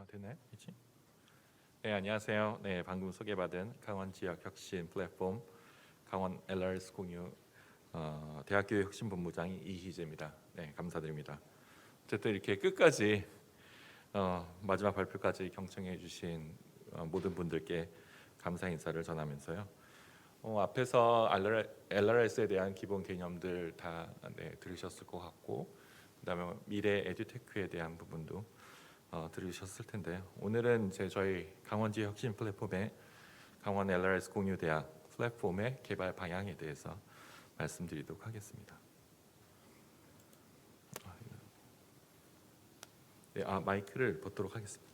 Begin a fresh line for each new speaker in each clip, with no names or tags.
되나요? 그치? 네, 안녕하세요. 네, 방금 소개받은 강원 지역 혁신 플랫폼 강원 LRS 공유 대학교의 혁신본부장 이희재입니다. 네, 감사드립니다. 어쨌든 이렇게 끝까지 마지막 발표까지 경청해 주신 모든 분들께 감사 인사를 전하면서요. 앞에서 LRS에 대한 기본 개념들 다 들으셨을 것 같고, 그다음에 미래 에듀테크에 대한 부분도 들으셨을 텐데요. 오늘은 저희 강원지 혁신 플랫폼의 강원 LRS 공유대학 플랫폼의 개발 방향에 대해서 말씀드리도록 하겠습니다. 네, 마이크를 벗도록 하겠습니다.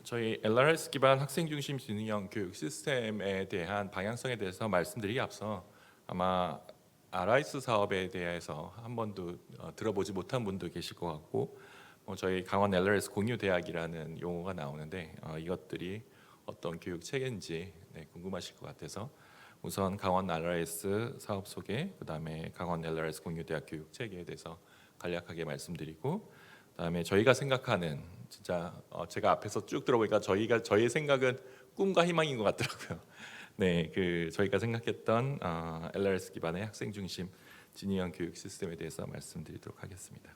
저희 LRS 기반 학생 중심 지능형 교육 시스템에 대한 방향성에 대해서 말씀드리기 앞서 아마 아라이스 사업에 대해서 한 번도 들어보지 못한 분도 계실 것 같고, 저희 강원 LRS 공유대학이라는 용어가 나오는데 이것들이 어떤 교육 체계인지 궁금하실 것 같아서 우선 강원 LRS 사업 소개, 그다음에 강원 LRS 공유대학 교육 체계에 대해서 간략하게 말씀드리고, 그다음에 저희가 생각하는 진짜 제가 앞에서 쭉 들어보니까 저희의 생각은 꿈과 희망인 것 같더라고요. 네, 저희가 생각했던 LRS 기반의 학생 중심 진위형 교육 시스템에 대해서 말씀드리도록 하겠습니다.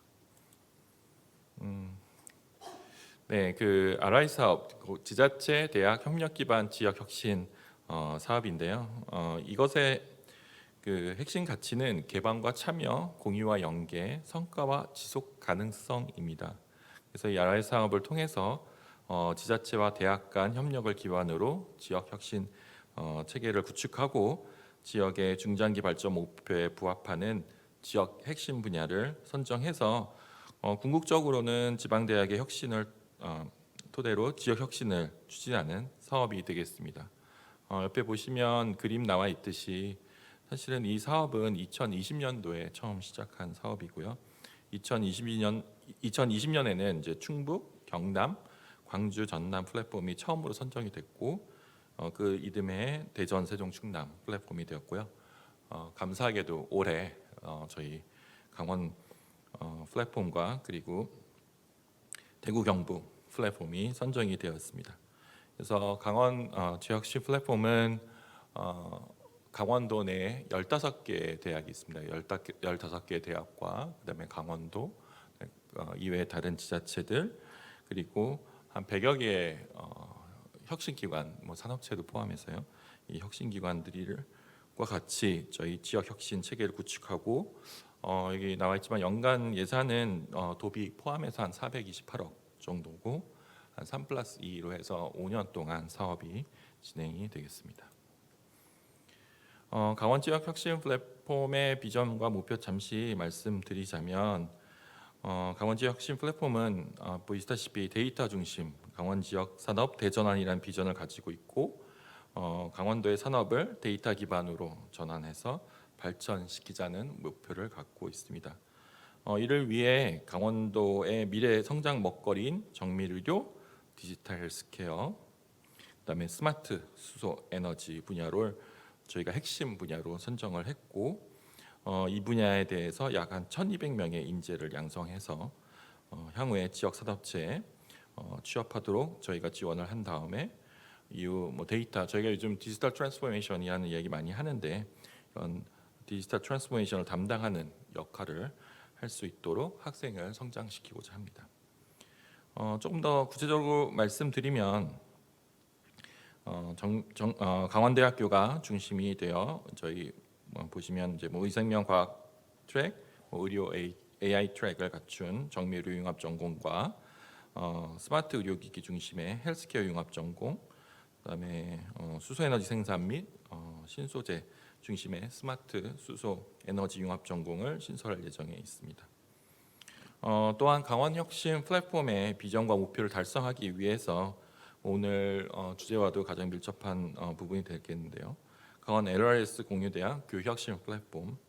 네, RI 사업, 지자체 대학 협력 기반 지역 혁신 사업인데요. 이것의 핵심 가치는 개방과 참여, 공유와 연계, 성과와 지속 가능성입니다. 그래서 이 RI 사업을 통해서 지자체와 대학 간 협력을 기반으로 지역 혁신 체계를 구축하고 지역의 중장기 발전 목표에 부합하는 지역 핵심 분야를 선정해서 궁극적으로는 지방대학의 혁신을 토대로 지역 혁신을 추진하는 사업이 되겠습니다. 옆에 보시면 그림 나와 있듯이 사실은 이 사업은 2020년도에 처음 시작한 사업이고요. 2020년에는 이제 충북, 경남, 광주, 전남 플랫폼이 처음으로 선정이 됐고 그 이듬해 대전, 세종, 충남 플랫폼이 되었고요. 감사하게도 올해 저희 강원 플랫폼과 그리고 대구, 경북 플랫폼이 선정이 되었습니다. 그래서 강원 지역시 플랫폼은 강원도 내에 15개 대학이 있습니다. 15개 대학과 그다음에 강원도 이외의 다른 지자체들 그리고 한 100여 개의 혁신기관, 산업체도 포함해서요. 이 혁신기관들과 같이 저희 지역 혁신 체계를 구축하고 여기 나와 있지만 연간 예산은 도비 포함해서 한 428억 정도고 한 3+2로 해서 5년 동안 사업이 진행이 되겠습니다. 강원 지역 혁신 플랫폼의 비전과 목표 잠시 말씀드리자면 강원 지역 혁신 플랫폼은 보시다시피 데이터 중심 강원 지역 산업 대전환이라는 비전을 가지고 있고 강원도의 산업을 데이터 기반으로 전환해서 발전시키자는 목표를 갖고 있습니다. 이를 위해 강원도의 미래 성장 먹거리인 정밀의료, 디지털 헬스케어, 그다음에 스마트 수소 에너지 분야를 저희가 핵심 분야로 선정을 했고 이 분야에 대해서 약 한 1,200명의 인재를 양성해서 향후에 지역 산업체에 취업하도록 저희가 지원을 한 다음에 이후 데이터 저희가 요즘 디지털 트랜스포메이션이라는 얘기 많이 하는데 이런 디지털 트랜스포메이션을 담당하는 역할을 할 수 있도록 학생을 성장시키고자 합니다. 조금 더 구체적으로 말씀드리면 강원대학교가 중심이 되어 저희 보시면 이제 의생명과학 트랙, 의료 AI 트랙을 갖춘 정밀의료 융합 전공과 스마트 의료기기 중심의 헬스케어 융합 전공, 그다음에 수소에너지 생산 및 신소재 중심의 스마트 수소 에너지 융합 전공을 신설할 예정에 있습니다. 또한 강원혁신 플랫폼의 비전과 목표를 달성하기 위해서 오늘 주제와도 가장 밀접한 부분이 되겠는데요. 강원 LRS 공유대학 교육혁신 플랫폼,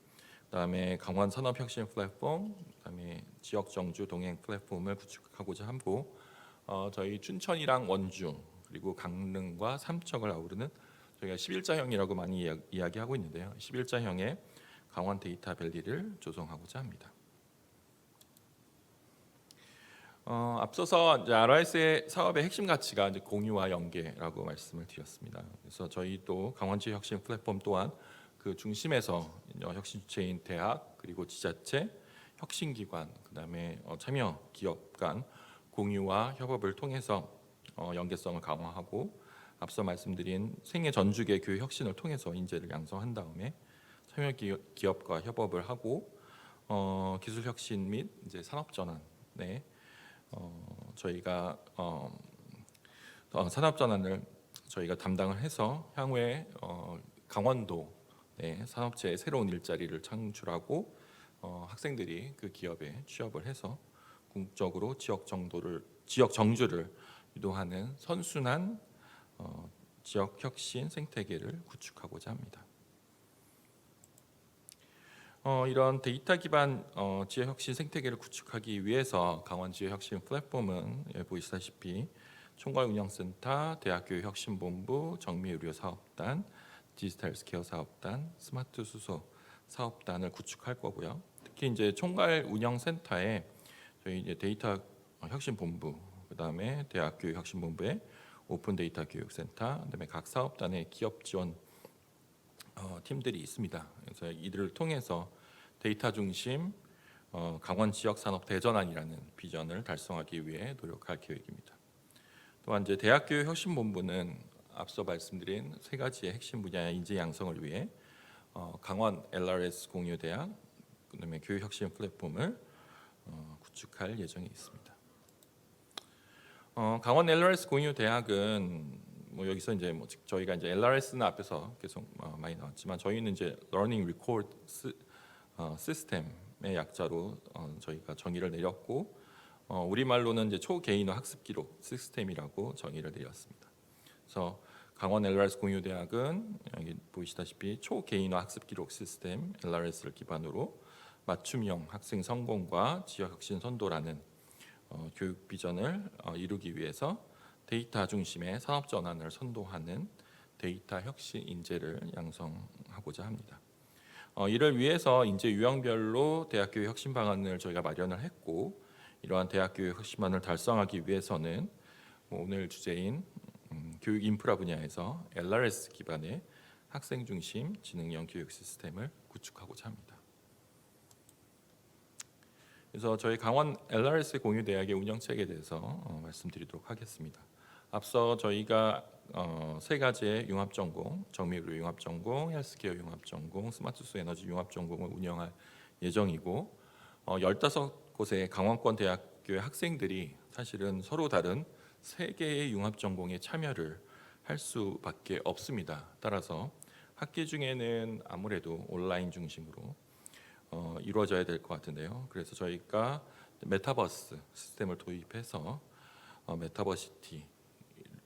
그다음에 강원 산업혁신 플랫폼, 그다음에 지역 정주 동행 플랫폼을 구축하고자 하고 저희 춘천이랑 원주 그리고 강릉과 삼척을 아우르는 저희가 11자형이라고 많이 이야기하고 있는데요. 11자형의 강원 데이터 밸리를 조성하고자 합니다. 앞서서 이제 RIS의 사업의 핵심 가치가 이제 공유와 연계라고 말씀을 드렸습니다. 그래서 저희도 강원지 혁신 플랫폼 또한 그 중심에서 혁신 주체인 대학 그리고 지자체, 혁신기관, 그다음에 참여 기업 간 공유와 협업을 통해서 연계성을 강화하고 앞서 말씀드린 생애 전주계 교육 혁신을 통해서 인재를 양성한 다음에 참여 기업과 협업을 하고 기술 혁신 및 이제 산업 전환에 저희가 산업 전환을 저희가 담당을 해서 향후에 강원도 산업체의 새로운 일자리를 창출하고 학생들이 그 기업에 취업을 해서 궁극적으로 지역 정주를 유도하는 선순환 지역 혁신 생태계를 구축하고자 합니다. 이런 데이터 기반 지역 혁신 생태계를 구축하기 위해서 강원 지역 혁신 플랫폼은 보시다시피 총괄운영센터, 대학교육 혁신본부, 정미의료사업단, 디지털 스케어 사업단, 스마트 수소 사업단을 구축할 거고요. 특히 이제 총괄운영센터에 저희 이제 데이터 혁신본부, 그다음에 대학교육 혁신본부에 오픈 데이터 교육센터, 그다음에 각 사업단의 기업 지원 팀들이 있습니다. 그래서 이들을 통해서 데이터 중심 강원 지역 산업 대전환이라는 비전을 달성하기 위해 노력할 계획입니다. 또한 이제 대학교육 혁신본부는 앞서 말씀드린 세 가지의 핵심 분야의 인재 양성을 위해 강원 LRS 공유대학, 그다음에 교육 혁신 플랫폼을 구축할 예정에 있습니다. 강원 LRS 공유대학은 여기서 이제 저희가 이제 LRS는 앞에서 계속 많이 나왔지만 저희는 이제 Learning Record System의 약자로 저희가 정의를 내렸고 우리말로는 이제 초개인화 학습 기록 시스템이라고 정의를 내렸습니다. 그래서 강원 LRS 공유대학은 여기 보시다시피 초개인화 학습 기록 시스템 LRS를 기반으로 맞춤형 학생 성공과 지역 혁신 선도라는 교육 비전을 이루기 위해서 데이터 중심의 산업 전환을 선도하는 데이터 혁신 인재를 양성하고자 합니다. 이를 위해서 인재 유형별로 대학교육 혁신 방안을 저희가 마련을 했고 이러한 대학교육 혁신 방안을 달성하기 위해서는 오늘 주제인 교육 인프라 분야에서 LRS 기반의 학생 중심 지능형 교육 시스템을 구축하고자 합니다. 그래서 저희 강원 LRS 공유대학의 운영 체계에 대해서 말씀드리도록 하겠습니다. 앞서 저희가 세 가지의 융합 전공, 정미의료 융합 전공, 헬스케어 융합 전공, 스마트수 에너지 융합 전공을 운영할 예정이고 15곳의 강원권 대학교의 학생들이 사실은 서로 다른 세 개의 융합 전공에 참여를 할 수밖에 없습니다. 따라서 학기 중에는 아무래도 온라인 중심으로 이루어져야 될 것 같은데요. 그래서 저희가 메타버스 시스템을 도입해서 메타버시티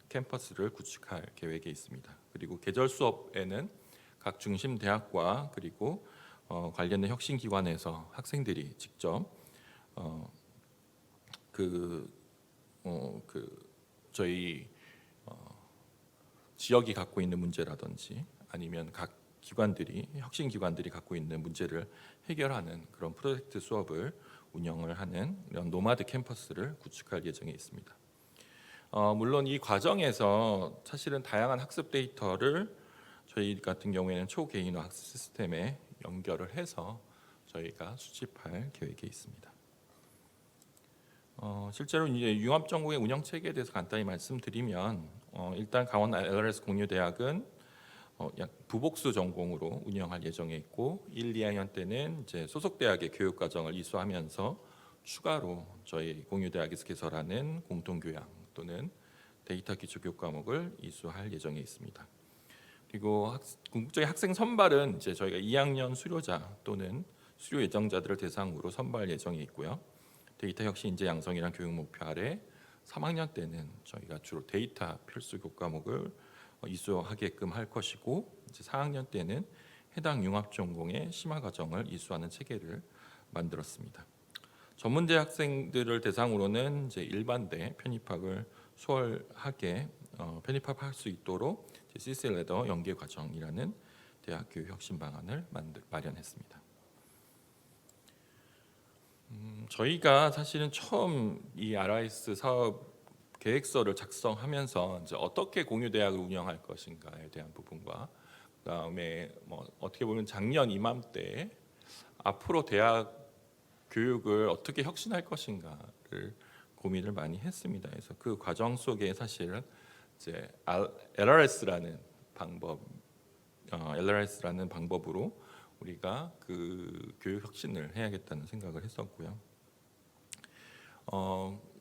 캠퍼스를 구축할 계획에 있습니다. 그리고 계절 수업에는 각 중심 대학과 그리고 관련된 혁신 기관에서 학생들이 직접 저희 지역이 갖고 있는 문제라든지 아니면 각 기관들이 혁신 기관들이 갖고 있는 문제를 해결하는 그런 프로젝트 수업을 운영을 하는 이런 노마드 캠퍼스를 구축할 예정에 있습니다. 물론 이 과정에서 사실은 다양한 학습 데이터를 저희 같은 경우에는 초개인화 학습 시스템에 연결을 해서 저희가 수집할 계획에 있습니다. 실제로 이제 융합 전공의 운영 체계에 대해서 간단히 말씀드리면 일단 강원 LRS 공유대학은 약 부복수 전공으로 운영할 예정에 있고 1, 2학년 때는 이제 소속 대학의 교육 과정을 이수하면서 추가로 저희 공유대학에서 개설하는 공통교양 또는 데이터 기초 교육 과목을 이수할 예정에 있습니다. 그리고 궁극적인 학생 선발은 이제 저희가 2학년 수료자 또는 수료 예정자들을 대상으로 선발 예정에 있고요. 데이터 혁신 인재 양성이란 교육 목표 아래 3학년 때는 저희가 주로 데이터 필수 교육 과목을 이수하게끔 할 것이고 이제 4학년 때는 해당 융합 전공의 심화 과정을 이수하는 체계를 만들었습니다. 전문대 학생들을 대상으로는 이제 일반대 편입학을 수월하게 편입학할 수 있도록 CC 레더 연계 과정이라는 대학 교육 혁신 방안을 마련했습니다. 저희가 사실은 처음 이 RIS 사업 계획서를 작성하면서 이제 어떻게 공유 대학을 운영할 것인가에 대한 부분과 그다음에 뭐 어떻게 보면 작년 이맘때 앞으로 대학 교육을 어떻게 혁신할 것인가를 고민을 많이 했습니다. 그래서 그 과정 속에 사실은 이제 LRS라는 방법, LRS라는 방법으로 우리가 그 교육 혁신을 해야겠다는 생각을 했었고요.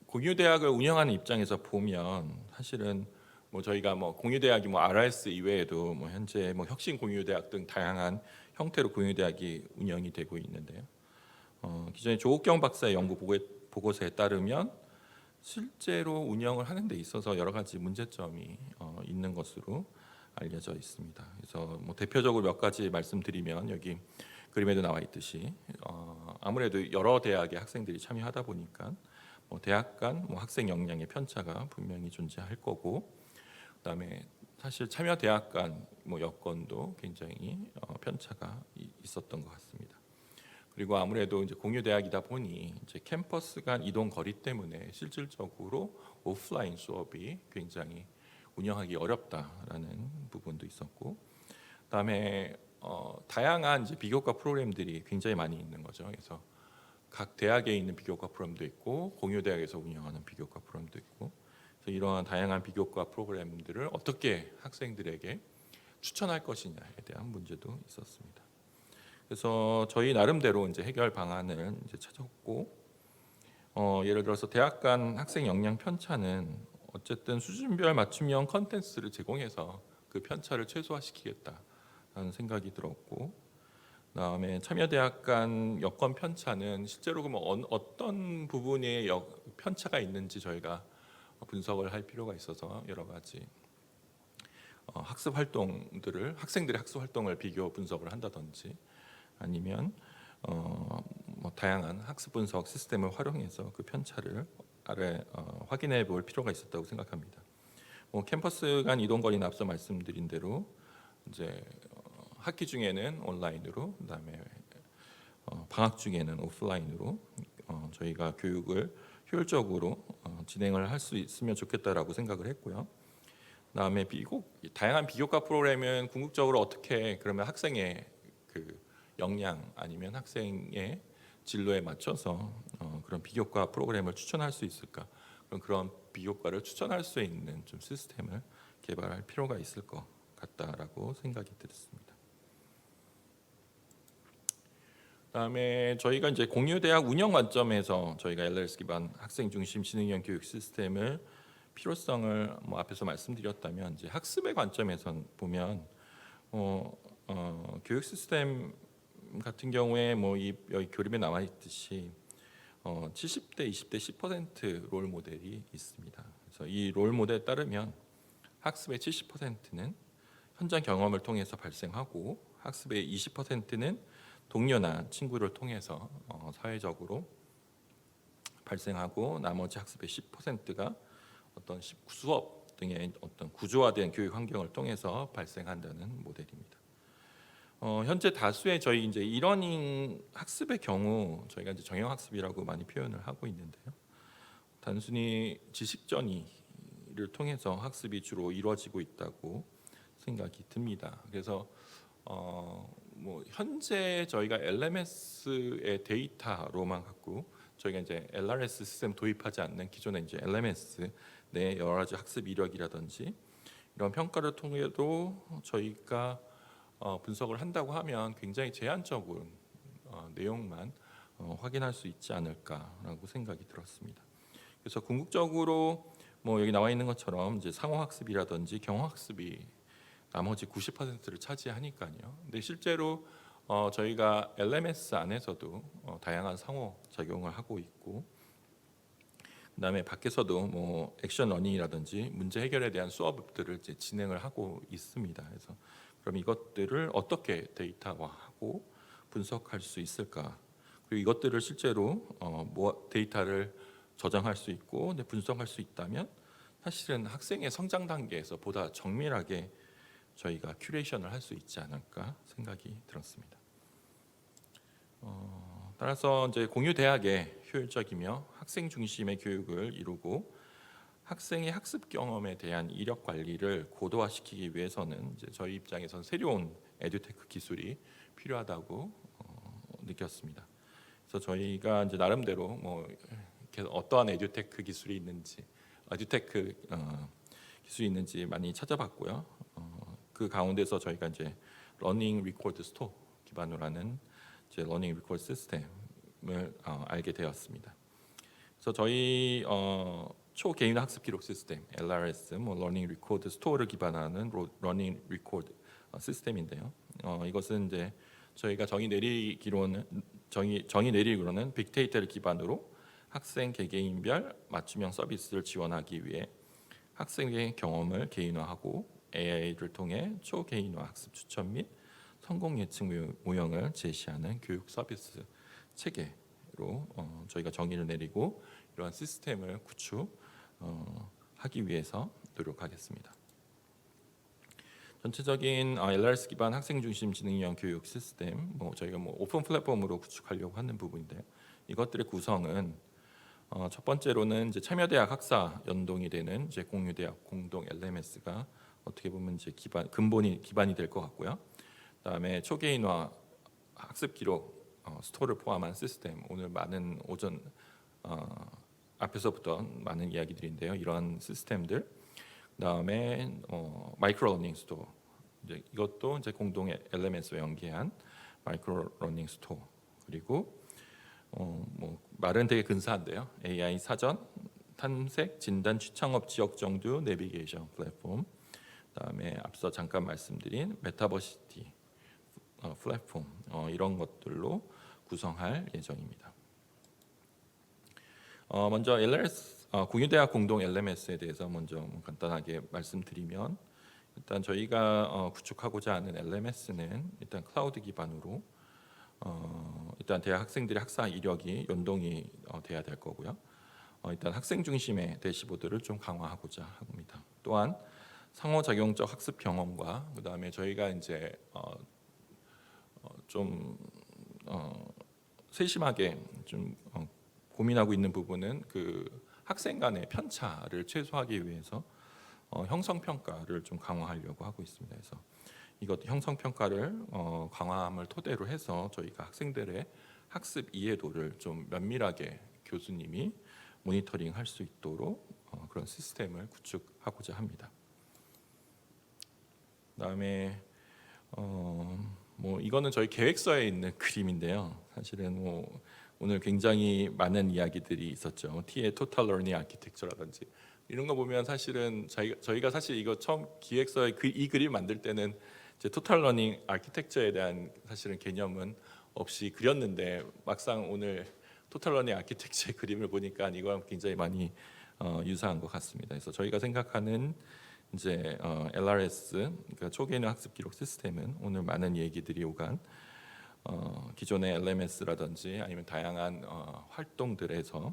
공유 대학을 운영하는 입장에서 보면 사실은 뭐 저희가 뭐 공유 대학이 뭐 RS 이외에도 뭐 현재 뭐 혁신 공유 대학 등 다양한 형태로 공유 대학이 운영이 되고 있는데요. 기존의 조옥경 박사의 연구 보고서에 따르면 실제로 운영을 하는 데 있어서 여러 가지 문제점이 있는 것으로 알려져 있습니다. 그래서 뭐 대표적으로 몇 가지 말씀드리면 여기 그림에도 나와 있듯이 아무래도 여러 대학의 학생들이 참여하다 보니까 뭐 대학 간 뭐 학생 역량의 편차가 분명히 존재할 거고, 그다음에 사실 참여 대학 간 뭐 여건도 굉장히 편차가 있었던 것 같습니다. 그리고 아무래도 이제 공유 대학이다 보니 이제 캠퍼스 간 이동 거리 때문에 실질적으로 오프라인 수업이 굉장히 운영하기 어렵다라는 부분도 있었고, 그다음에 다양한 이제 비교과 프로그램들이 굉장히 많이 있는 거죠. 그래서 각 대학에 있는 비교과 프로그램도 있고 공유 대학에서 운영하는 비교과 프로그램도 있고, 그래서 이러한 다양한 비교과 프로그램들을 어떻게 학생들에게 추천할 것이냐에 대한 문제도 있었습니다. 그래서 저희 나름대로 이제 해결 방안을 이제 찾았고, 예를 들어서 대학 간 학생 역량 편차는 어쨌든 수준별 맞춤형 컨텐츠를 제공해서 그 편차를 최소화시키겠다라는 생각이 들었고, 그다음에 참여 대학 간 여건 편차는 실제로 그러면 어떤 부분에 편차가 있는지 저희가 분석을 할 필요가 있어서 여러 가지 학습 활동들을 학생들의 학습 활동을 비교 분석을 한다든지 아니면 뭐 다양한 학습 분석 시스템을 활용해서 그 편차를 확인해 볼 필요가 있었다고 생각합니다. 뭐 캠퍼스 간 이동 거리는 앞서 말씀드린 대로 이제 학기 중에는 온라인으로, 그다음에 방학 중에는 오프라인으로 저희가 교육을 효율적으로 진행을 할 수 있으면 좋겠다라고 생각을 했고요. 그다음에 다양한 비교과 프로그램은 궁극적으로 어떻게 그러면 학생의 그 역량 아니면 학생의 진로에 맞춰서 그런 비교과 프로그램을 추천할 수 있을까? 그런 비교과를 추천할 수 있는 좀 시스템을 개발할 필요가 있을 것 같다라고 생각이 들었습니다. 그다음에 저희가 이제 공유 대학 운영 관점에서 저희가 LRS 기반 학생 중심 지능형 교육 시스템을 필요성을 뭐 앞에서 말씀드렸다면, 이제 학습의 관점에서 보면 교육 시스템 같은 경우에 뭐 여기 그림에 나와 있듯이 70대, 20대, 10%롤 모델이 있습니다. 그래서 이 롤 모델에 따르면 학습의 70%는 현장 경험을 통해서 발생하고 학습의 20%는 동료나 친구를 통해서 사회적으로 발생하고, 나머지 학습의 10%가 어떤 수업 등의 어떤 구조화된 교육 환경을 통해서 발생한다는 모델입니다. 현재 다수의 저희 이제 이러닝 학습의 경우 저희가 이제 정형 학습이라고 많이 표현을 하고 있는데요. 단순히 지식 전이를 통해서 학습이 주로 이루어지고 있다고 생각이 듭니다. 그래서 뭐 현재 저희가 LMS의 데이터로만 갖고 저희가 이제 LRS 시스템 도입하지 않는 기존의 이제 LMS 내 여러 가지 학습 이력이라든지 이런 평가를 통해도 저희가 분석을 한다고 하면 굉장히 제한적인 내용만 확인할 수 있지 않을까라고 생각이 들었습니다. 그래서 궁극적으로 뭐 여기 나와 있는 것처럼 이제 상호학습이라든지 경호학습이 나머지 90%를 차지하니까요. 근데 실제로 저희가 LMS 안에서도 다양한 상호 작용을 하고 있고, 그다음에 밖에서도 뭐 액션 러닝이라든지 문제 해결에 대한 수업들을 이제 진행을 하고 있습니다. 그래서 그럼 이것들을 어떻게 데이터화하고 분석할 수 있을까? 그리고 이것들을 실제로 데이터를 저장할 수 있고 분석할 수 있다면 사실은 학생의 성장 단계에서 보다 정밀하게 저희가 큐레이션을 할 수 있지 않을까 생각이 들었습니다. 따라서 이제 공유 대학의 효율적이며 학생 중심의 교육을 이루고 학생의 학습 경험에 대한 이력 관리를 고도화시키기 위해서는 이제 저희 입장에선 새로운 에듀테크 기술이 필요하다고 느꼈습니다. 그래서 저희가 이제 나름대로 뭐 이렇게 어떠한 에듀테크 기술이 있는지, 에듀테크 기술이 있는지 많이 찾아봤고요. 그 가운데서 저희가 이제 러닝 리코드 스토어 기반으로 하는 이제 러닝 리코드 시스템을 알게 되었습니다. 그래서 저희 초개인 학습 기록 시스템 LRS, 뭐 러닝 리코드 스토어를 기반하는 러닝 리코드 시스템인데요. 이것은 이제 저희가 정의 내리기로는 빅데이터를 기반으로 학생 개개인별 맞춤형 서비스를 지원하기 위해 학생의 경험을 개인화하고 AI를 통해 초개인화 학습 추천 및 성공 예측 모형을 제시하는 교육 서비스 체계로 저희가 정의를 내리고 이러한 시스템을 구축하기 위해서 노력하겠습니다. 전체적인 LRS 기반 학생 중심 지능형 교육 시스템, 저희가 오픈 플랫폼으로 구축하려고 하는 부분인데요. 이것들의 구성은 첫 번째로는 이제 참여대학 학사 연동이 되는 이제 공유대학 공동 LMS가 어떻게 보면 이제 기반이 될 것 같고요. 그다음에 초개인화 학습 기록 스토어를 포함한 시스템, 오늘 많은 오전 앞에서부터 많은 이야기들인데요. 이러한 시스템들, 그다음에 마이크로 러닝 스토어, 이것도 이제 공동 LMS와 연계한 마이크로 러닝 스토어, 그리고 말은 되게 근사한데요. AI 사전, 탐색, 진단, 취창업 지역 정두 내비게이션 플랫폼, 그다음에 앞서 잠깐 말씀드린 메타버시티 플랫폼, 이런 것들로 구성할 예정입니다. 먼저 LRS 공유대학 공동 LMS에 대해서 먼저 간단하게 말씀드리면, 일단 저희가 구축하고자 하는 LMS는 일단 클라우드 기반으로 일단 대학 학생들의 학사 이력이 연동이 돼야 될 거고요. 일단 학생 중심의 대시보드를 좀 강화하고자 합니다. 또한 상호작용적 학습 경험과 그다음에 저희가 이제 좀 세심하게 좀 고민하고 있는 부분은 그 학생 간의 편차를 최소화하기 위해서 형성 평가를 좀 강화하려고 하고 있습니다. 그래서 이것 형성 평가를 강화함을 토대로 해서 저희가 학생들의 학습 이해도를 좀 면밀하게 교수님이 모니터링할 수 있도록 그런 시스템을 구축하고자 합니다. 그다음에 이거는 저희 계획서에 있는 그림인데요. 사실은 오늘 굉장히 많은 이야기들이 있었죠. T의 토탈 러닝 아키텍처라든지 이런 거 보면 사실은 저희가 사실 이거 처음 기획서에 이 그림 만들 때는 이제 토탈 러닝 아키텍처에 대한 사실은 개념은 없이 그렸는데 막상 오늘 토탈 러닝 아키텍처의 그림을 보니까 이거랑 굉장히 많이 유사한 것 같습니다. 그래서 저희가 생각하는 이제 LRS, 그러니까 초개인 학습 기록 시스템은 오늘 많은 얘기들이 오간 기존의 LMS라든지 아니면 다양한 활동들에서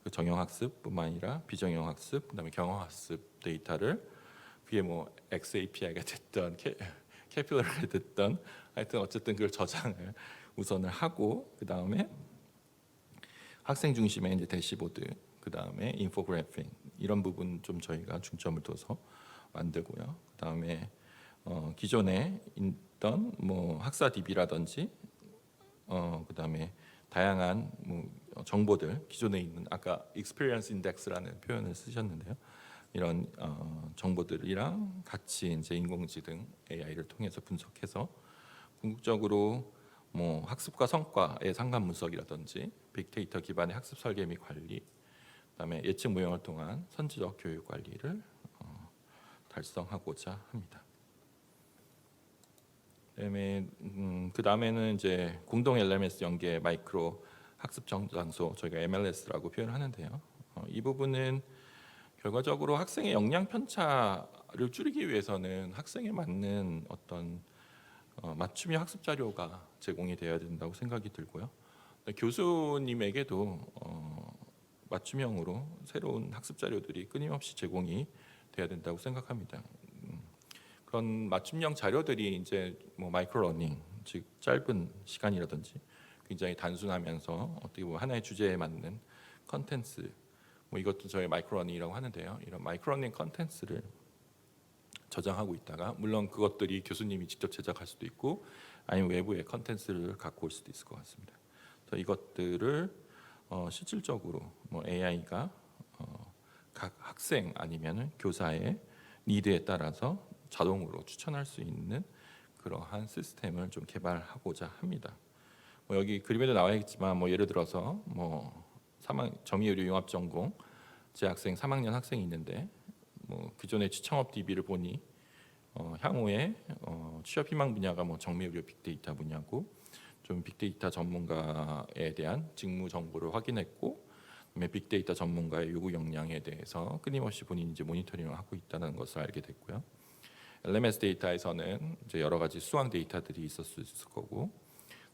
그 정형 학습뿐만 아니라 비정형 학습, 그다음에 경험 학습 데이터를 그게 XAPI가 됐던 캐피러가 됐던 하여튼 어쨌든 그걸 저장을 우선을 하고 그 다음에 학생 중심의 이제 대시보드, 그 다음에 인포그래핑 이런 부분 좀 저희가 중점을 둬서 만들고요. 그 다음에 기존에 있던 학사 DB라든지 그 다음에 다양한 정보들 기존에 있는 아까 experience index라는 표현을 쓰셨는데요. 이런 정보들이랑 같이 이제 인공지능 AI를 통해서 분석해서 궁극적으로 학습과 성과의 상관 분석이라든지 빅데이터 기반의 학습 설계 및 관리, 그다음에 예측 모형을 통한 선지적 교육 관리를 달성하고자 합니다. 그 다음에는 이제 공동 LMS 연계 마이크로 학습 장소, 저희가 MLS라고 표현하는데요. 이 부분은 결과적으로 학생의 역량 편차를 줄이기 위해서는 학생에 맞는 어떤 맞춤형 학습 자료가 제공이 되어야 된다고 생각이 들고요. 교수님에게도 맞춤형으로 새로운 학습 자료들이 끊임없이 제공이 돼야 된다고 생각합니다. 그런 맞춤형 자료들이 이제 마이크로 러닝, 즉 짧은 시간이라든지 굉장히 단순하면서 어떻게 보면 하나의 주제에 맞는 컨텐츠, 뭐 이것도 저희 마이크로러닝이라고 하는데요. 이런 마이크로러닝 컨텐츠를 저장하고 있다가, 물론 그것들이 교수님이 직접 제작할 수도 있고 아니면 외부의 컨텐츠를 갖고 올 수도 있을 것 같습니다. 그래서 이것들을 실질적으로 뭐 AI가 각 학생 아니면 교사의 니드에 따라서 자동으로 추천할 수 있는 그러한 시스템을 좀 개발하고자 합니다. 뭐 여기 그림에도 나와 있지만 뭐 예를 들어서 뭐 점유의료 융합 전공 재학생 3학년 학생이 있는데 뭐 기존의 취창업 DB를 보니 향후에 취업 희망 분야가 뭐 정밀의료 빅데이터 분야고, 좀 빅데이터 전문가에 대한 직무 정보를 확인했고, 그다음에 빅데이터 전문가의 요구 역량에 대해서 끊임없이 본인이 이제 모니터링을 하고 있다는 것을 알게 됐고요. LMS 데이터에서는 이제 여러 가지 수강 데이터들이 있을 수 있을 거고,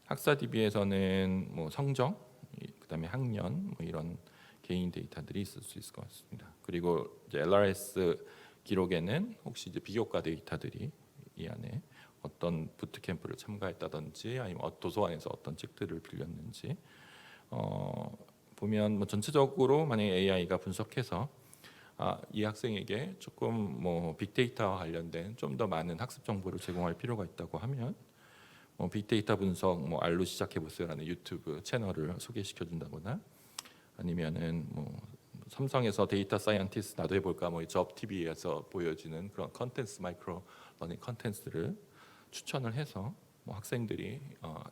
학사 DB에서는 뭐 성적, 그다음에 학년 뭐 이런 개인 데이터들이 있을 수 있을 것 같습니다. 그리고 이제 LRS 기록에는 혹시 이제 비교과 데이터들이 이 안에 어떤 부트 캠프를 참가했다든지 아니면 도서관에서 어떤 책들을 빌렸는지 보면 뭐 전체적으로 만약에 AI가 분석해서 이 학생에게 조금 뭐 빅데이터와 관련된 좀 더 많은 학습 정보를 제공할 필요가 있다고 하면 빅데이터 분석 뭐 알로 시작해 보세요라는 유튜브 채널을 소개시켜 준다거나, 아니면은 뭐 삼성에서 데이터 사이언티스트 나도 해볼까 뭐 접 TV에서 보여지는 그런 컨텐츠, 마이크로 러닝 컨텐츠를 추천을 해서 뭐 학생들이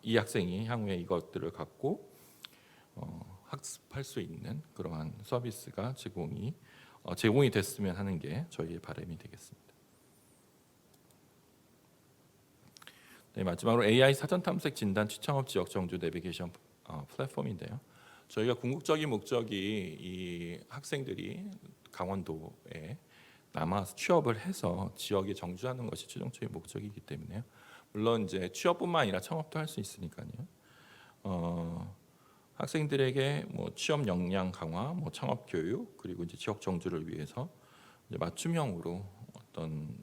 이 학생이 향후에 이것들을 갖고 학습할 수 있는 그러한 서비스가 제공이 됐으면 하는 게 저희의 바람이 되겠습니다. 네, 마지막으로 AI 사전 탐색 진단 취창업 지역 정주 내비게이션 플랫폼인데요. 저희가 궁극적인 목적이 이 학생들이 강원도에 남아서 취업을 해서 지역에 정주하는 것이 최종적인 목적이기 때문에요. 물론 이제 취업뿐만 아니라 창업도 할 수 있으니까요. 학생들에게 뭐 취업 역량 강화, 뭐 창업 교육, 그리고 이제 지역 정주를 위해서 이제 맞춤형으로 어떤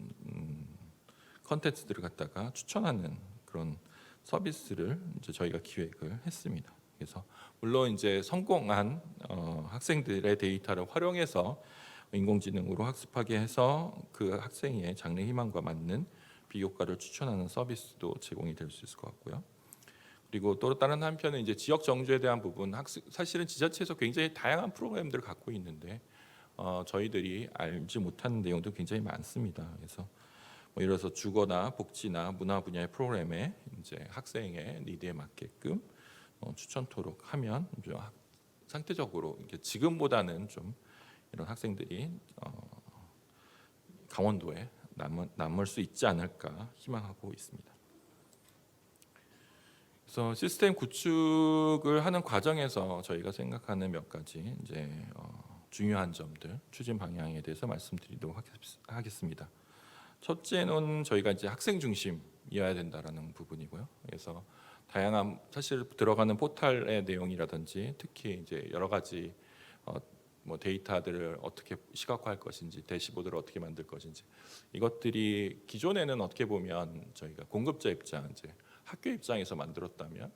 컨텐츠들을 갖다가 추천하는 그런 서비스를 이제 저희가 기획을 했습니다. 그래서 물론 이제 성공한 학생들의 데이터를 활용해서 인공지능으로 학습하게 해서 그 학생의 장래 희망과 맞는 비교과를 추천하는 서비스도 제공이 될 수 있을 것 같고요. 그리고 또 다른 한편은 이제 지역 정주에 대한 부분, 사실은 지자체에서 굉장히 다양한 프로그램들을 갖고 있는데 저희들이 알지 못하는 내용도 굉장히 많습니다. 그래서 뭐 예를 들어서 주거나 복지나 문화 분야의 프로그램에 이제 학생의 니드에 맞게끔 추천토록 하면 좀 상대적으로 이게 지금보다는 좀 이런 학생들이 강원도에 남을 수 있지 않을까 희망하고 있습니다. 그래서 시스템 구축을 하는 과정에서 저희가 생각하는 몇 가지 이제 중요한 점들, 추진 방향에 대해서 말씀드리도록 하겠습니다. 첫째는 저희가 이제 학생 중심이어야 된다라는 부분이고요. 그래서 다양한 사실 들어가는 포털의 내용이라든지 특히 이제 여러 가지 뭐 데이터들을 어떻게 시각화할 것인지, 대시보드를 어떻게 만들 것인지, 이것들이 기존에는 어떻게 보면 저희가 공급자 입장, 이제 학교 입장에서 만들었다면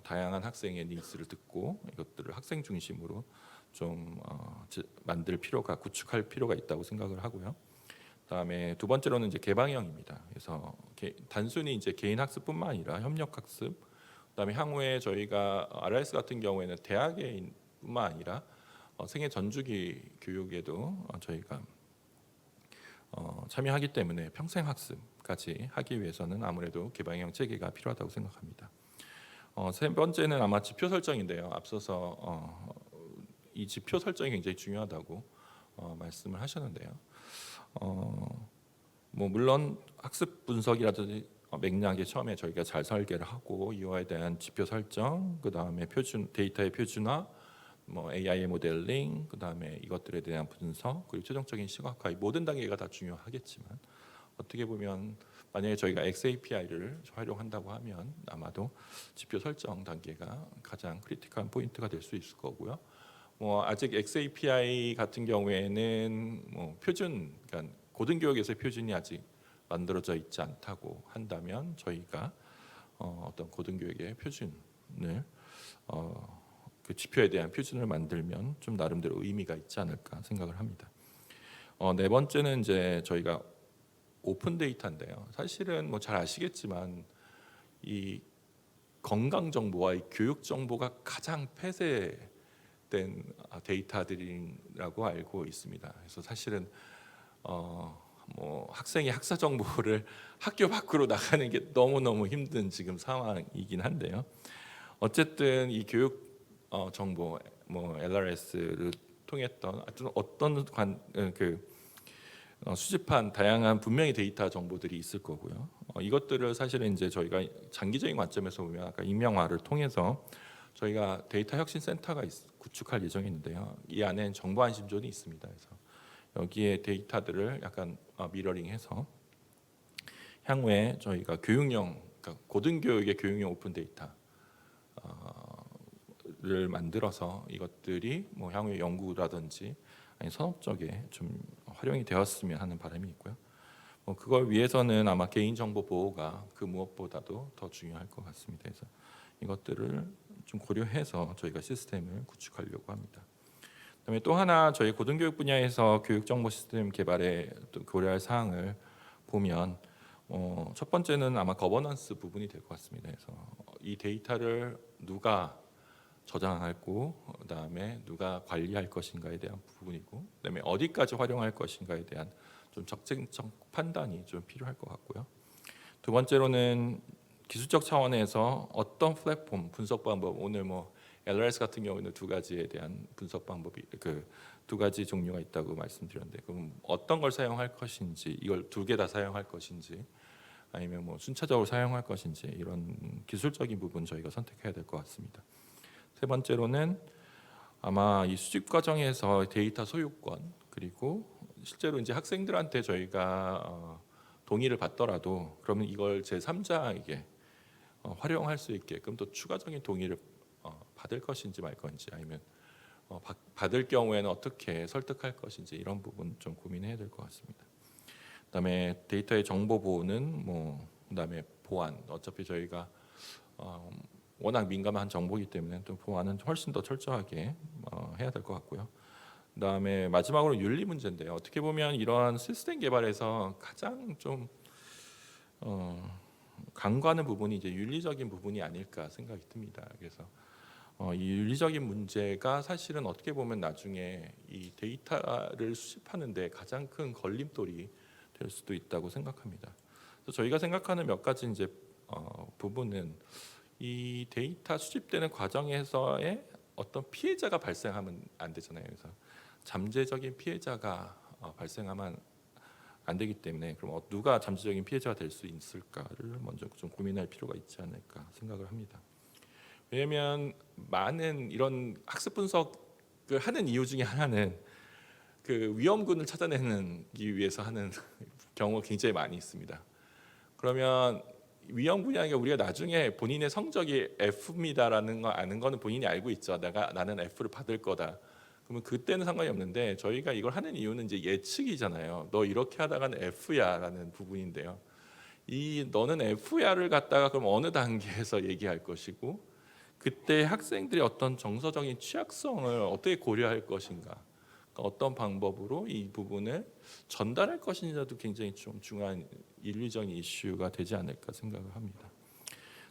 다양한 학생의 니즈를 듣고 이것들을 학생 중심으로 좀 만들 필요가, 구축할 필요가 있다고 생각을 하고요. 그다음에 두 번째로는 이제 개방형입니다. 그래서 단순히 이제 개인 학습뿐만 아니라 협력 학습, 그다음에 향후에 저희가 RIS 같은 경우에는 대학에뿐만 아니라 생애 전주기 교육에도 저희가 참여하기 때문에 평생 학습까지 하기 위해서는 아무래도 개방형 체계가 필요하다고 생각합니다. 세 번째는 아마 지표 설정인데요. 앞서서 이 지표 설정이 굉장히 중요하다고 말씀을 하셨는데요. 뭐 물론 학습 분석이라든지 맥락에 처음에 저희가 잘 설계를 하고 이와에 대한 지표 설정, 그 다음에 데이터의 표준화, 뭐 AI 모델링, 그 다음에 이것들에 대한 분석, 그리고 최종적인 시각화, 이 모든 단계가 다 중요하겠지만 어떻게 보면 만약에 저희가 XAPI를 활용한다고 하면 아마도 지표 설정 단계가 가장 크리티컬한 포인트가 될 수 있을 거고요. 뭐 아직 XAPI 같은 경우에는 뭐 표준, 그러니까 고등교육에서의 표준이 아직 만들어져 있지 않다고 한다면 저희가 어떤 고등교육의 표준 그 지표에 대한 표준을 만들면 좀 나름대로 의미가 있지 않을까 생각을 합니다. 네 번째는 이제 저희가 오픈 데이터인데요. 사실은 뭐 잘 아시겠지만 이 건강 정보와 이 교육 정보가 가장 폐쇄된 데이터들이라고 알고 있습니다. 그래서 사실은 뭐 학생이 학사 정보를 학교 밖으로 나가는 게 너무너무 힘든 지금 상황이긴 한데요. 어쨌든 이 교육 정보, 뭐 LRS를 통했던 어떤 수집한 다양한 분명히 데이터 정보들이 있을 거고요. 이것들을 사실은 이제 저희가 장기적인 관점에서 보면 아까 익명화를 통해서 저희가 데이터 혁신 센터가 구축할 예정인데요. 이 안에 정보 안심존이 있습니다. 그래서 여기에 데이터들을 약간 미러링해서 향후에 저희가 교육용, 그러니까 고등교육의 교육용 오픈 데이터 를 만들어서 이것들이 뭐 향후에 연구라든지 아니 산업 쪽에 좀 활용이 되었으면 하는 바람이 있고요. 뭐 그걸 위해서는 아마 개인정보 보호가 그 무엇보다도 더 중요할 것 같습니다. 그래서 이것들을 좀 고려해서 저희가 시스템을 구축하려고 합니다. 그다음에 또 하나 저희 고등교육 분야에서 교육정보 시스템 개발에 또 고려할 사항을 보면 첫 번째는 아마 거버넌스 부분이 될 것 같습니다. 그래서 이 데이터를 누가 저장하고 그다음에 누가 관리할 것인가에 대한 부분이고 그다음에 어디까지 활용할 것인가에 대한 좀 적정적 판단이 좀 필요할 것 같고요. 두 번째로는 기술적 차원에서 어떤 플랫폼 분석 방법, 오늘 뭐 LRS 같은 경우는 두 가지에 대한 분석 방법이 두 가지 종류가 있다고 말씀드렸는데 그럼 어떤 걸 사용할 것인지, 이걸 두 개 다 사용할 것인지 아니면 뭐 순차적으로 사용할 것인지 이런 기술적인 부분 저희가 선택해야 될 것 같습니다. 세 번째로는 아마 이 수집 과정에서 데이터 소유권 그리고 실제로 이제 학생들한테 저희가 동의를 받더라도 그러면 이걸 제3자에게 활용할 수 있게끔 또 추가적인 동의를 받을 것인지 말 건지 아니면 받을 경우에는 어떻게 설득할 것인지 이런 부분 좀 고민해야 될 것 같습니다. 그다음에 데이터의 정보 보호는 뭐 그다음에 보안 어차피 저희가 워낙 민감한 정보이기 때문에 또 보안은 훨씬 더 철저하게 해야 될 것 같고요. 그다음에 마지막으로 윤리 문제인데요. 어떻게 보면 이러한 시스템 개발에서 가장 좀 간과하는 부분이 이제 윤리적인 부분이 아닐까 생각이 듭니다. 그래서 이 윤리적인 문제가 사실은 어떻게 보면 나중에 이 데이터를 수집하는데 가장 큰 걸림돌이 될 수도 있다고 생각합니다. 그래서 저희가 생각하는 몇 가지 이제 부분은 이 데이터 수집되는 과정에서의 어떤 피해자가 발생하면 안 되잖아요. 그래서 잠재적인 피해자가 발생하면 안 되기 때문에 그럼 누가 잠재적인 피해자가 될 수 있을까를 먼저 좀 고민할 필요가 있지 않을까 생각을 합니다. 왜냐하면 많은 이런 학습 분석을 하는 이유 중에 하나는 그 위험군을 찾아내기 위해서 하는 경우가 굉장히 많이 있습니다. 그러면 위험군이 아니라 우리가 나중에 본인의 성적이 F입니다라는 거 아는 거는 본인이 알고 있죠. 나는 F를 받을 거다. 그러면 그때는 상관이 없는데 저희가 이걸 하는 이유는 이제 예측이잖아요. 너 이렇게 하다가는 F야라는 부분인데요. 이 너는 F야를 갖다가 그럼 어느 단계에서 얘기할 것이고 그때 학생들의 어떤 정서적인 취약성을 어떻게 고려할 것인가, 그러니까 어떤 방법으로 이 부분을 전달할 것인지도 굉장히 좀 중요한 윤리적인 이슈가 되지 않을까 생각을 합니다.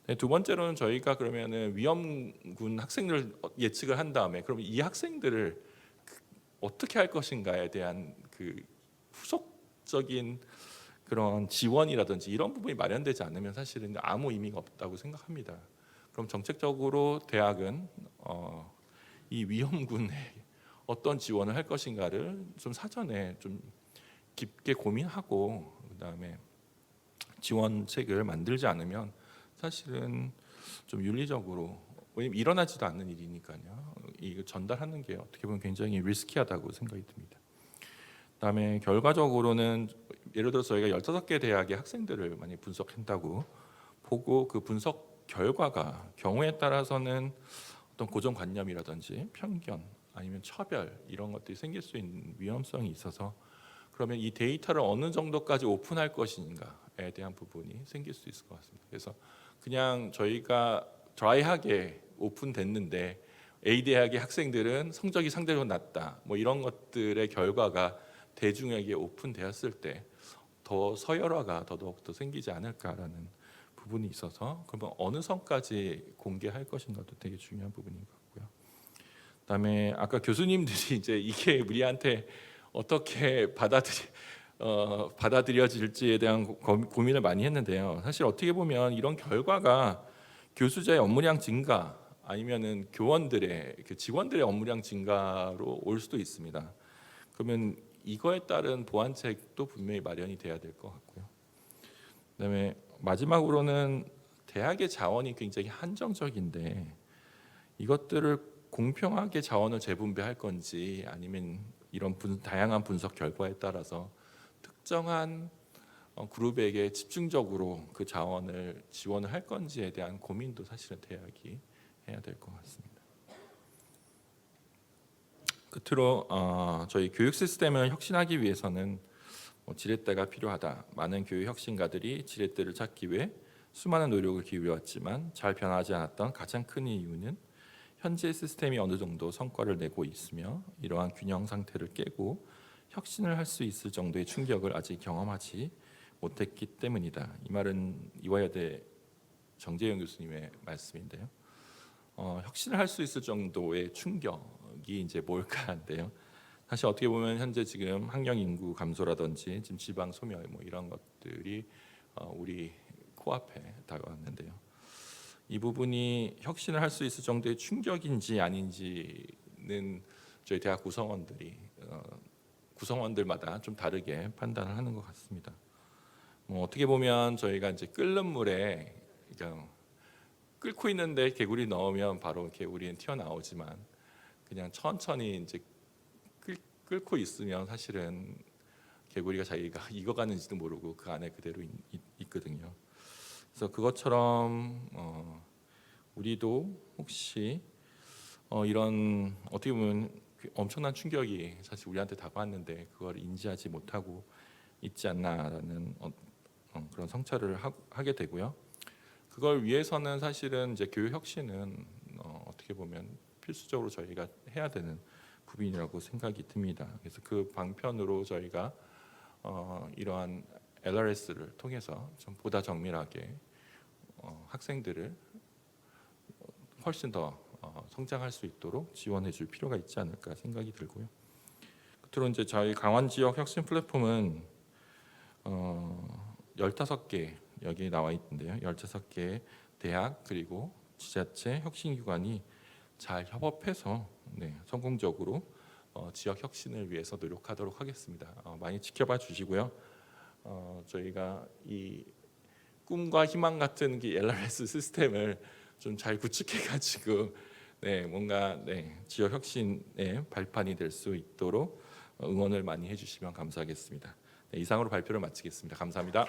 네, 두 번째로는 저희가 그러면은 위험군 학생들 예측을 한 다음에 그럼 이 학생들을 어떻게 할 것인가에 대한 그 후속적인 그런 지원이라든지 이런 부분이 마련되지 않으면 사실은 아무 의미가 없다고 생각합니다. 그럼 정책적으로 대학은 이 위험군에 어떤 지원을 할 것인가를 좀 사전에 좀 깊게 고민하고 그다음에 지원책을 만들지 않으면 사실은 좀 윤리적으로 왜냐면 일어나지도 않는 일이니까요. 이거 전달하는 게 어떻게 보면 굉장히 리스키하다고 생각이 듭니다. 그다음에 결과적으로는 예를 들어서 저희가 15개 대학의 학생들을 많이 분석한다고 보고 그 분석 결과가 경우에 따라서는 어떤 고정관념이라든지 편견 아니면 차별 이런 것들이 생길 수 있는 위험성이 있어서 그러면 이 데이터를 어느 정도까지 오픈할 것인가에 대한 부분이 생길 수 있을 것 같습니다. 그래서 그냥 저희가 드라이하게 오픈됐는데 A 대학의 학생들은 성적이 상대적으로 낮다. 뭐 이런 것들의 결과가 대중에게 오픈되었을 때 더 서열화가 더더욱 생기지 않을까라는 부분이 있어서 그러면 어느 선까지 공개할 것인가도 되게 중요한 부분인 것 같고요. 그다음에 아까 교수님들이 이제 이게 우리한테 어떻게 받아들여질지에 대한 고민을 많이 했는데요. 사실 어떻게 보면 이런 결과가 교수자의 업무량 증가 아니면은 교원들의 직원들의 업무량 증가로 올 수도 있습니다. 그러면 이거에 따른 보완책도 분명히 마련이 돼야 될 것 같고요. 그다음에 마지막으로는 대학의 자원이 굉장히 한정적인데 이것들을 공평하게 자원을 재분배할 건지 아니면 이런 다양한 분석 결과에 따라서 특정한 그룹에게 집중적으로 그 자원을 지원을 할 건지에 대한 고민도 사실은 대학이 해야 될 것 같습니다. 끝으로 저희 교육 시스템을 혁신하기 위해서는 지렛대가 필요하다. 많은 교육 혁신가들이 지렛대를 찾기 위해 수많은 노력을 기울여왔지만 잘 변하지 않았던 가장 큰 이유는 현재 시스템이 어느 정도 성과를 내고 있으며 이러한 균형 상태를 깨고 혁신을 할 수 있을 정도의 충격을 아직 경험하지 못했기 때문이다. 이 말은 이화여대 정재영 교수님의 말씀인데요. 혁신을 할 수 있을 정도의 충격이 이제 뭘까인데요. 사실 어떻게 보면 현재 지금 학령 인구 감소라든지 지금 지방 소멸 뭐 이런 것들이 우리 코앞에 다가왔는데요. 이 부분이 혁신을 할 수 있을 정도의 충격인지 아닌지는 저희 대학 구성원들마다 좀 다르게 판단을 하는 것 같습니다. 뭐 어떻게 보면 저희가 이제 끓는 물에 그냥 끓고 있는데 개구리 넣으면 바로 개구리는 튀어나오지만 그냥 천천히 이제 끓고 있으면 사실은 개구리가 자기가 익어가는지도 모르고 그 안에 그대로 있거든요. 그래서 그것처럼 우리도 혹시 이런 어떻게 보면 엄청난 충격이 사실 우리한테 다가왔는데 그걸 인지하지 못하고 있지 않나라는 그런 성찰을 하게 되고요. 그걸 위해서는 사실은 이제 교육 혁신은 어떻게 보면 필수적으로 저희가 해야 되는 부분이라고 생각이 듭니다. 그래서 그 방편으로 저희가 이러한 LRS를 통해서 좀 보다 정밀하게 학생들을 훨씬 더 성장할 수 있도록 지원해 줄 필요가 있지 않을까 생각이 들고요. 끝으로 이제 저희 강원 지역 혁신 플랫폼은 15개 여기 나와 있는데요. 15개 대학 그리고 지자체 혁신기관이 잘 협업해서 성공적으로 지역 혁신을 위해서 노력하도록 하겠습니다. 많이 지켜봐 주시고요. 저희가 이 꿈과 희망 같은 이 LRS 시스템을 좀 잘 구축해가지고 뭔가 지역 혁신의 발판이 될 수 있도록 응원을 많이 해주시면 감사하겠습니다. 이상으로 발표를 마치겠습니다. 감사합니다.